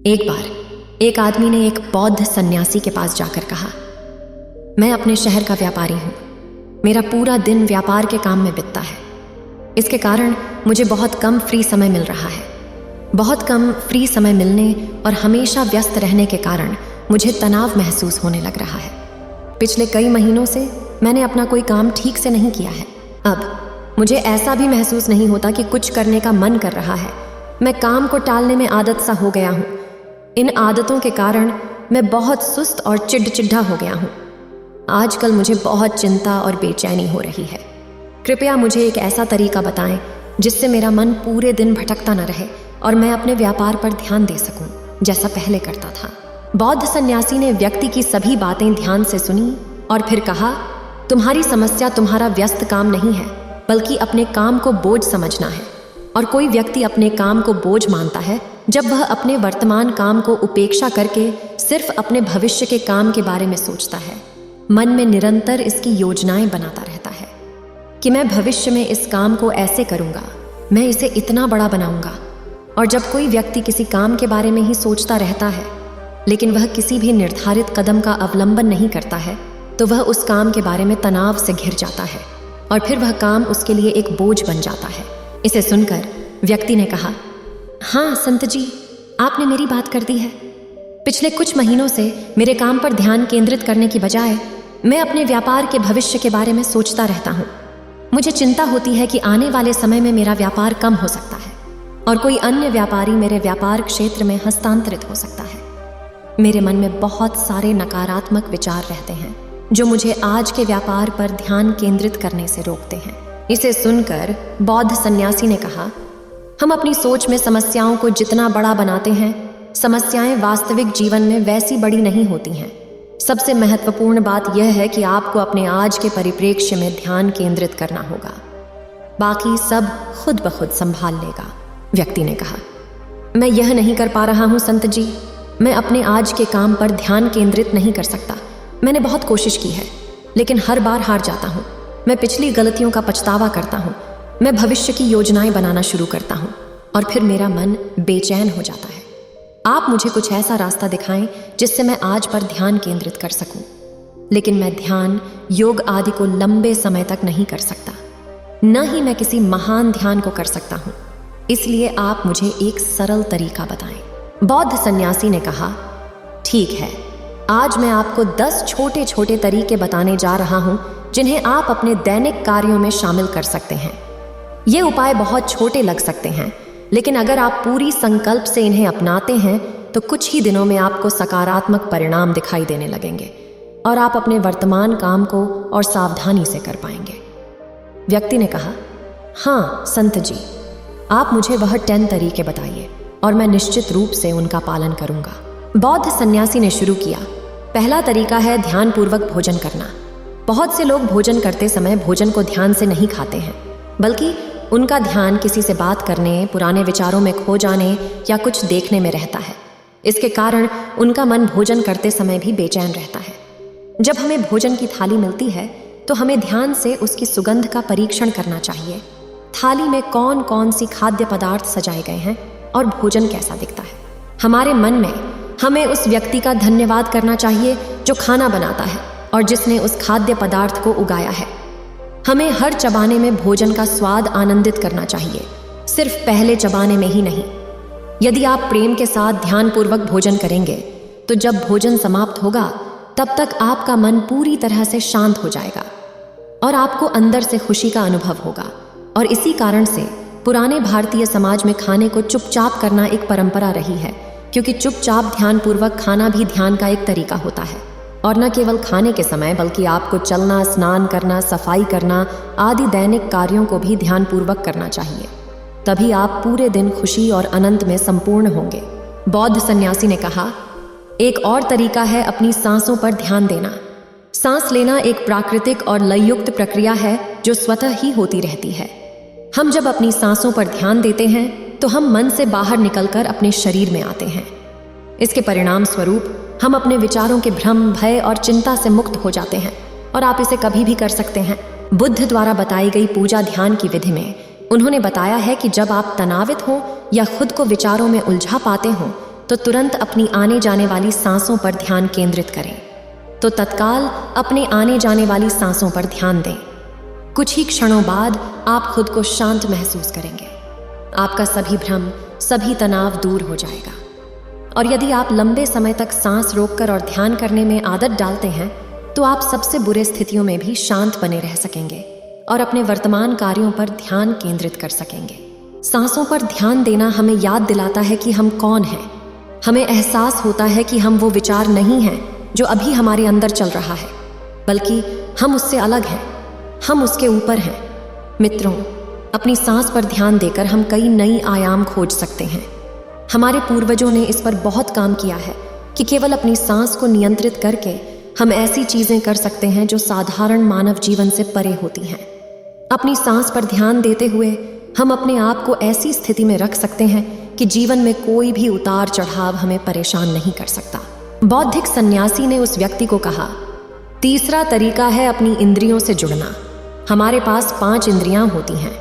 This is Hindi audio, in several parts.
एक बार एक आदमी ने एक बौद्ध सन्यासी के पास जाकर कहा, मैं अपने शहर का व्यापारी हूँ। मेरा पूरा दिन व्यापार के काम में बीतता है। इसके कारण मुझे बहुत कम फ्री समय मिल रहा है। बहुत कम फ्री समय मिलने और हमेशा व्यस्त रहने के कारण मुझे तनाव महसूस होने लग रहा है। पिछले कई महीनों से मैंने अपना कोई काम ठीक से नहीं किया है। अब मुझे ऐसा भी महसूस नहीं होता कि कुछ करने का मन कर रहा है। मैं काम को टालने में आदत सा हो गया हूँ। इन आदतों के कारण मैं बहुत सुस्त और चिढ़चिढ़ा हो गया हूँ। आजकल मुझे बहुत चिंता और बेचैनी हो रही है। कृपया मुझे एक ऐसा तरीका बताएं जिससे मेरा मन पूरे दिन भटकता न रहे और मैं अपने व्यापार पर ध्यान दे सकूं, जैसा पहले करता था। बौद्ध सन्यासी ने व्यक्ति की सभी बातें ध्यान से सुनी और फिर कहा, तुम्हारी समस्या तुम्हारा व्यस्त काम नहीं है, बल्कि अपने काम को बोझ समझना है। और कोई व्यक्ति अपने काम को बोझ मानता है जब वह अपने वर्तमान काम को उपेक्षा करके सिर्फ अपने भविष्य के काम के बारे में सोचता है। मन में निरंतर इसकी योजनाएं बनाता रहता है कि मैं भविष्य में इस काम को ऐसे करूंगा, मैं इसे इतना बड़ा बनाऊंगा। और जब कोई व्यक्ति किसी काम के बारे में ही सोचता रहता है लेकिन वह किसी भी निर्धारित कदम का अवलंबन नहीं करता है, तो वह उस काम के बारे में तनाव से घिर जाता है और फिर वह काम उसके लिए एक बोझ बन जाता है। इसे सुनकर व्यक्ति ने कहा, हाँ संत जी, आपने मेरी बात कर दी है। पिछले कुछ महीनों से मेरे काम पर ध्यान केंद्रित करने की बजाय मैं अपने व्यापार के भविष्य के बारे में सोचता रहता हूँ। मुझे चिंता होती है कि आने वाले समय में मेरा व्यापार कम हो सकता है और कोई अन्य व्यापारी मेरे व्यापार क्षेत्र में हस्तांतरित हो सकता है। मेरे मन में बहुत सारे नकारात्मक विचार रहते हैं जो मुझे आज के व्यापार पर ध्यान केंद्रित करने से रोकते हैं। इसे सुनकर बौद्ध सन्यासी ने कहा, हम अपनी सोच में समस्याओं को जितना बड़ा बनाते हैं, समस्याएं वास्तविक जीवन में वैसी बड़ी नहीं होती हैं। सबसे महत्वपूर्ण बात यह है कि आपको अपने आज के परिप्रेक्ष्य में ध्यान केंद्रित करना होगा, बाकी सब खुद ब खुद संभाल लेगा। व्यक्ति ने कहा, मैं यह नहीं कर पा रहा हूँ संत जी, मैं अपने आज के काम पर ध्यान केंद्रित नहीं कर सकता। मैंने बहुत कोशिश की है लेकिन हर बार हार जाता हूँ। मैं पिछली गलतियों का पछतावा करता हूँ। मैं भविष्य की योजनाएं बनाना शुरू करता हूँ और फिर मेरा मन बेचैन हो जाता है। आप मुझे कुछ ऐसा रास्ता दिखाएं जिससे मैं आज पर ध्यान केंद्रित कर सकूं। लेकिन मैं ध्यान, योग आदि को लंबे समय तक नहीं कर सकता, न ही मैं किसी महान ध्यान को कर सकता हूँ। इसलिए आप मुझे एक सरल तरीका बताएं। बौद्ध सन्यासी ने कहा, ठीक है, आज मैं आपको 10 छोटे छोटे तरीके बताने जा रहा हूँ जिन्हें आप अपने दैनिक कार्यों में शामिल कर सकते हैं। ये उपाय बहुत छोटे लग सकते हैं, लेकिन अगर आप पूरी संकल्प से इन्हें अपनाते हैं तो कुछ ही दिनों में आपको सकारात्मक परिणाम दिखाई देने लगेंगे और आप अपने वर्तमान काम को और सावधानी से कर पाएंगे। व्यक्ति ने कहा, हाँ संत जी, आप मुझे वह 10 तरीके बताइए और मैं निश्चित रूप से उनका पालन करूंगा। बौद्ध सन्यासी ने शुरू किया। पहला तरीका है ध्यानपूर्वक भोजन करना। बहुत से लोग भोजन करते समय भोजन को ध्यान से नहीं खाते हैं, बल्कि उनका ध्यान किसी से बात करने, पुराने विचारों में खो जाने या कुछ देखने में रहता है। इसके कारण उनका मन भोजन करते समय भी बेचैन रहता है। जब हमें भोजन की थाली मिलती है तो हमें ध्यान से उसकी सुगंध का परीक्षण करना चाहिए। थाली में कौन कौन सी खाद्य पदार्थ सजाए गए हैं और भोजन कैसा दिखता है। हमारे मन में हमें उस व्यक्ति का धन्यवाद करना चाहिए जो खाना बनाता है और जिसने उस खाद्य पदार्थ को उगाया है। हमें हर चबाने में भोजन का स्वाद आनंदित करना चाहिए, सिर्फ पहले चबाने में ही नहीं। यदि आप प्रेम के साथ ध्यानपूर्वक भोजन करेंगे तो जब भोजन समाप्त होगा तब तक आपका मन पूरी तरह से शांत हो जाएगा और आपको अंदर से खुशी का अनुभव होगा। और इसी कारण से पुराने भारतीय समाज में खाने को चुपचाप करना एक परंपरा रही है, क्योंकि चुपचाप ध्यानपूर्वक खाना भी ध्यान का एक तरीका होता है। और न केवल खाने के समय बल्कि आपको चलना, स्नान करना, सफाई करना आदि दैनिक कार्यों को भी ध्यानपूर्वक करना चाहिए। तभी आप पूरे दिन खुशी और आनंद में संपूर्ण होंगे। बौद्ध सन्यासी ने कहा, एक और तरीका है अपनी सांसों पर ध्यान देना। सांस लेना एक प्राकृतिक और लययुक्त प्रक्रिया है जो स्वतः ही होती रहती है। हम जब अपनी सांसों पर ध्यान देते हैं तो हम मन से बाहर निकलकर अपने शरीर में आते हैं। इसके परिणाम स्वरूप हम अपने विचारों के भ्रम, भय और चिंता से मुक्त हो जाते हैं और आप इसे कभी भी कर सकते हैं। बुद्ध द्वारा बताई गई पूजा ध्यान की विधि में उन्होंने बताया है कि जब आप तनावित हो या खुद को विचारों में उलझा पाते हो तो तुरंत अपनी आने जाने वाली सांसों पर ध्यान केंद्रित करें, तो तत्काल अपने आने जाने वाली सांसों पर ध्यान दें। कुछ ही क्षणों बाद आप खुद को शांत महसूस करेंगे। आपका सभी भ्रम, सभी तनाव दूर हो जाएगा। और यदि आप लंबे समय तक सांस रोककर और ध्यान करने में आदत डालते हैं तो आप सबसे बुरे स्थितियों में भी शांत बने रह सकेंगे और अपने वर्तमान कार्यों पर ध्यान केंद्रित कर सकेंगे। सांसों पर ध्यान देना हमें याद दिलाता है कि हम कौन हैं। हमें एहसास होता है कि हम वो विचार नहीं हैं जो अभी हमारे अंदर चल रहा है, बल्कि हम उससे अलग हैं, हम उसके ऊपर हैं। मित्रों, अपनी सांस पर ध्यान देकर हम कई नई आयाम खोज सकते हैं। हमारे पूर्वजों ने इस पर बहुत काम किया है कि केवल अपनी सांस को नियंत्रित करके हम ऐसी चीजें कर सकते हैं जो साधारण मानव जीवन से परे होती हैं। अपनी सांस पर ध्यान देते हुए हम अपने आप को ऐसी स्थिति में रख सकते हैं कि जीवन में कोई भी उतार चढ़ाव हमें परेशान नहीं कर सकता। बौद्धिक सन्यासी ने उस व्यक्ति को कहा, तीसरा तरीका है अपनी इंद्रियों से जुड़ना। हमारे पास 5 इंद्रियां होती हैं,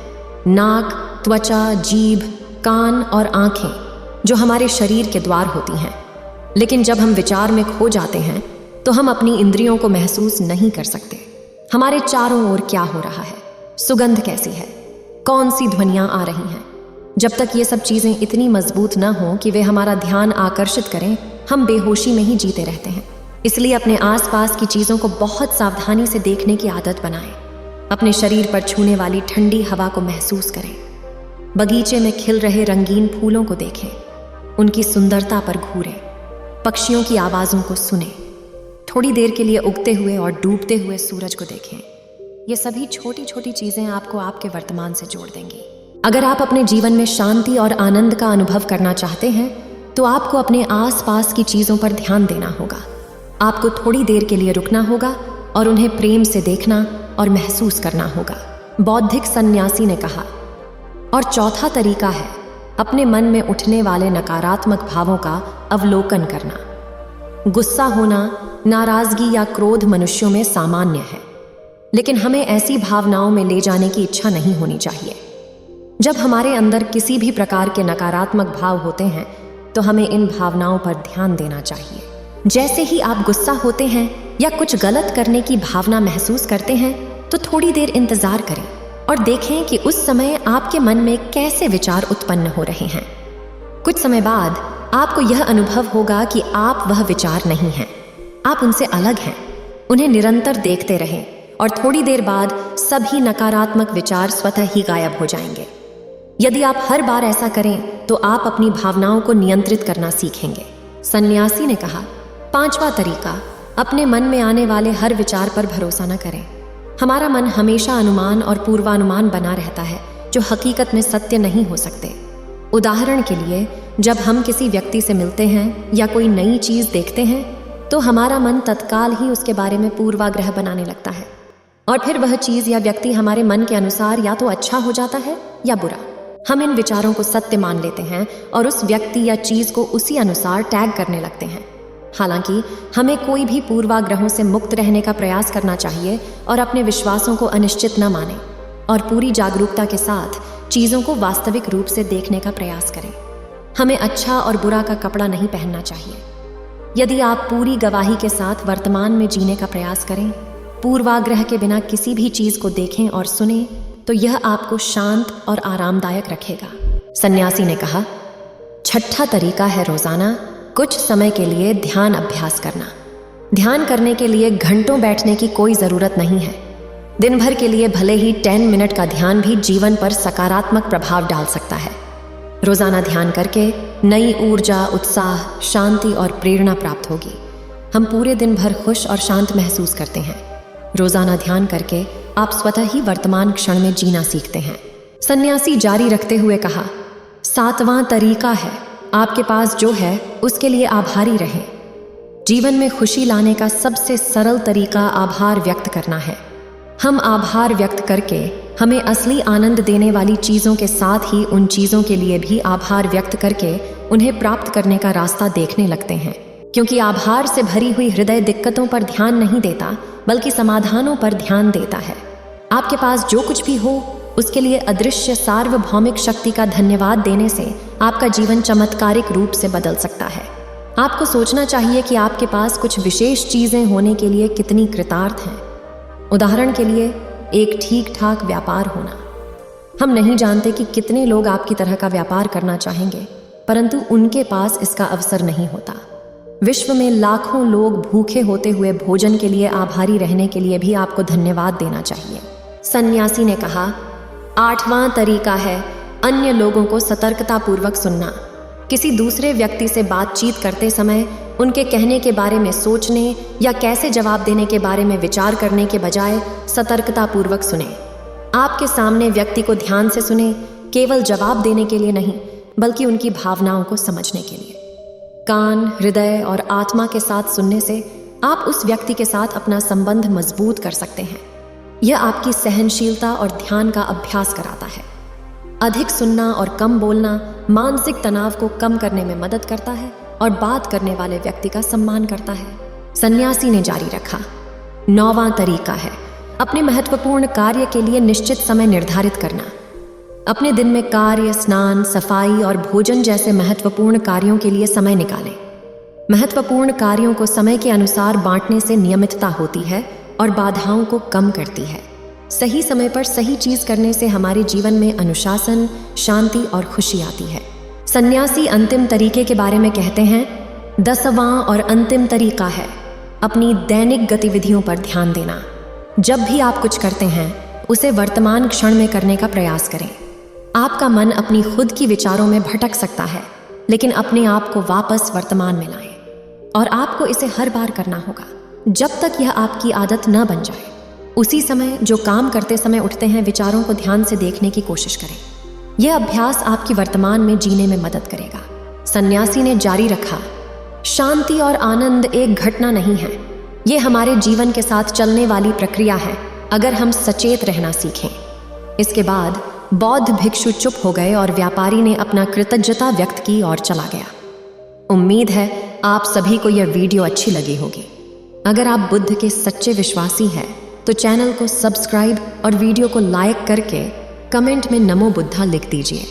नाक, त्वचा, जीभ, कान और आंखें, जो हमारे शरीर के द्वार होती हैं। लेकिन जब हम विचार में खो जाते हैं तो हम अपनी इंद्रियों को महसूस नहीं कर सकते। हमारे चारों ओर क्या हो रहा है, सुगंध कैसी है, कौन सी ध्वनियां आ रही हैं। जब तक ये सब चीजें इतनी मजबूत न हों कि वे हमारा ध्यान आकर्षित करें, हम बेहोशी में ही जीते रहते हैं। इसलिए अपने आसपास की चीजों को बहुत सावधानी से देखने की आदत बनाएं। अपने शरीर पर छूने वाली ठंडी हवा को महसूस करें। बगीचे में खिल रहे रंगीन फूलों को देखें, उनकी सुंदरता पर घूरें, पक्षियों की आवाजों को सुनें, थोड़ी देर के लिए उगते हुए और डूबते हुए सूरज को देखें। ये सभी छोटी छोटी चीजें आपको आपके वर्तमान से जोड़ देंगी। अगर आप अपने जीवन में शांति और आनंद का अनुभव करना चाहते हैं तो आपको अपने आसपास की चीजों पर ध्यान देना होगा। आपको थोड़ी देर के लिए रुकना होगा और उन्हें प्रेम से देखना और महसूस करना होगा, बौद्धिक सन्यासी ने कहा। और चौथा तरीका है अपने मन में उठने वाले नकारात्मक भावों का अवलोकन करना। गुस्सा होना, नाराजगी या क्रोध मनुष्यों में सामान्य है, लेकिन हमें ऐसी भावनाओं में ले जाने की इच्छा नहीं होनी चाहिए। जब हमारे अंदर किसी भी प्रकार के नकारात्मक भाव होते हैं तो हमें इन भावनाओं पर ध्यान देना चाहिए। जैसे ही आप गुस्सा होते हैं या कुछ गलत करने की भावना महसूस करते हैं तो थोड़ी देर इंतजार करें और देखें कि उस समय आपके मन में कैसे विचार उत्पन्न हो रहे हैं। कुछ समय बाद आपको यह अनुभव होगा कि आप वह विचार नहीं हैं, आप उनसे अलग हैं। उन्हें निरंतर देखते रहें और थोड़ी देर बाद सभी नकारात्मक विचार स्वतः ही गायब हो जाएंगे। यदि आप हर बार ऐसा करें तो आप अपनी भावनाओं को नियंत्रित करना सीखेंगे। सन्यासी ने कहा, 5वां तरीका, अपने मन में आने वाले हर विचार पर भरोसा न करें। हमारा मन हमेशा अनुमान और पूर्वानुमान बना रहता है जो हकीकत में सत्य नहीं हो सकते। उदाहरण के लिए, जब हम किसी व्यक्ति से मिलते हैं या कोई नई चीज देखते हैं तो हमारा मन तत्काल ही उसके बारे में पूर्वाग्रह बनाने लगता है और फिर वह चीज या व्यक्ति हमारे मन के अनुसार या तो अच्छा हो जाता है या बुरा। हम इन विचारों को सत्य मान लेते हैं और उस व्यक्ति या चीज को उसी अनुसार टैग करने लगते हैं। हालांकि हमें कोई भी पूर्वाग्रहों से मुक्त रहने का प्रयास करना चाहिए और अपने विश्वासों को अनिश्चित न मानें और पूरी जागरूकता के साथ चीज़ों को वास्तविक रूप से देखने का प्रयास करें। हमें अच्छा और बुरा का कपड़ा नहीं पहनना चाहिए। यदि आप पूरी गवाही के साथ वर्तमान में जीने का प्रयास करें, पूर्वाग्रह के बिना किसी भी चीज़ को देखें और सुनें, तो यह आपको शांत और आरामदायक रखेगा। सन्यासी ने कहा, 6ठा तरीका है रोजाना कुछ समय के लिए ध्यान अभ्यास करना। ध्यान करने के लिए घंटों बैठने की कोई ज़रूरत नहीं है। दिन भर के लिए भले ही 10 मिनट का ध्यान भी जीवन पर सकारात्मक प्रभाव डाल सकता है। रोजाना ध्यान करके नई ऊर्जा, उत्साह, शांति और प्रेरणा प्राप्त होगी। हम पूरे दिन भर खुश और शांत महसूस करते हैं। रोजाना ध्यान करके आप स्वतः ही वर्तमान क्षण में जीना सीखते हैं। सन्यासी जारी रखते हुए कहा, 7वां तरीका है आपके पास जो है उसके लिए आभारी रहें। जीवन में खुशी लाने का सबसे सरल तरीका आभार व्यक्त करना है। हम आभार व्यक्त करके हमें असली आनंद देने वाली चीज़ों के साथ ही उन चीज़ों के लिए भी आभार व्यक्त करके उन्हें प्राप्त करने का रास्ता देखने लगते हैं, क्योंकि आभार से भरी हुई हृदय दिक्कतों पर ध्यान नहीं देता बल्कि समाधानों पर ध्यान देता है। आपके पास जो कुछ भी हो उसके लिए अदृश्य सार्वभौमिक शक्ति का धन्यवाद देने से आपका जीवन चमत्कारिक रूप से बदल सकता है। आपको सोचना चाहिए कि आपके पास कुछ विशेष चीजें होने के लिए कितनी कृतार्थ हैं। उदाहरण के लिए, एक ठीक ठाक व्यापार होना। हम नहीं जानते कि कितने लोग आपकी तरह का व्यापार करना चाहेंगे, परंतु उनके पास इसका अवसर नहीं होता। विश्व में लाखों लोग भूखे होते हुए भोजन के लिए आभारी रहने के लिए भी आपको धन्यवाद देना चाहिए। सन्यासी ने कहा, 8वां तरीका है अन्य लोगों को सतर्कतापूर्वक सुनना। किसी दूसरे व्यक्ति से बातचीत करते समय उनके कहने के बारे में सोचने या कैसे जवाब देने के बारे में विचार करने के बजाय सतर्कतापूर्वक सुने। आपके सामने व्यक्ति को ध्यान से सुने, केवल जवाब देने के लिए नहीं, बल्कि उनकी भावनाओं को समझने के लिए। कान, हृदय और आत्मा के साथ सुनने से आप उस व्यक्ति के साथ अपना संबंध मजबूत कर सकते हैं। यह आपकी सहनशीलता और ध्यान का अभ्यास कराता है। अधिक सुनना और कम बोलना मानसिक तनाव को कम करने में मदद करता है और बात करने वाले व्यक्ति का सम्मान करता है। सन्यासी ने जारी रखा, 9वां तरीका है अपने महत्वपूर्ण कार्य के लिए निश्चित समय निर्धारित करना। अपने दिन में कार्य, स्नान, सफाई और भोजन जैसे महत्वपूर्ण कार्यों के लिए समय निकालें। महत्वपूर्ण कार्यों को समय के अनुसार बांटने से नियमितता होती है और बाधाओं को कम करती है। सही समय पर सही चीज करने से हमारे जीवन में अनुशासन, शांति और खुशी आती है। सन्यासी अंतिम तरीके के बारे में कहते हैं, 10वां और अंतिम तरीका है अपनी दैनिक गतिविधियों पर ध्यान देना। जब भी आप कुछ करते हैं, उसे वर्तमान क्षण में करने का प्रयास करें। आपका मन अपनी खुद की विचारों में भटक सकता है, लेकिन अपने आप को वापस वर्तमान में लाएं। और आपको इसे हर बार करना होगा, जब तक यह आपकी आदत न बन जाए। उसी समय जो काम करते समय उठते हैं, विचारों को ध्यान से देखने की कोशिश करें। यह अभ्यास आपकी वर्तमान में जीने में मदद करेगा। सन्यासी ने जारी रखा, शांति और आनंद एक घटना नहीं है, ये हमारे जीवन के साथ चलने वाली प्रक्रिया है, अगर हम सचेत रहना सीखें। इसके बाद बौद्ध भिक्षु चुप हो गए और व्यापारी ने अपना कृतज्ञता व्यक्त की और चला गया। उम्मीद है आप सभी को यह वीडियो अच्छी लगी होगी। अगर आप बुद्ध के सच्चे विश्वासी हैं तो चैनल को सब्सक्राइब और वीडियो को लाइक करके कमेंट में नमो बुद्धा लिख दीजिए।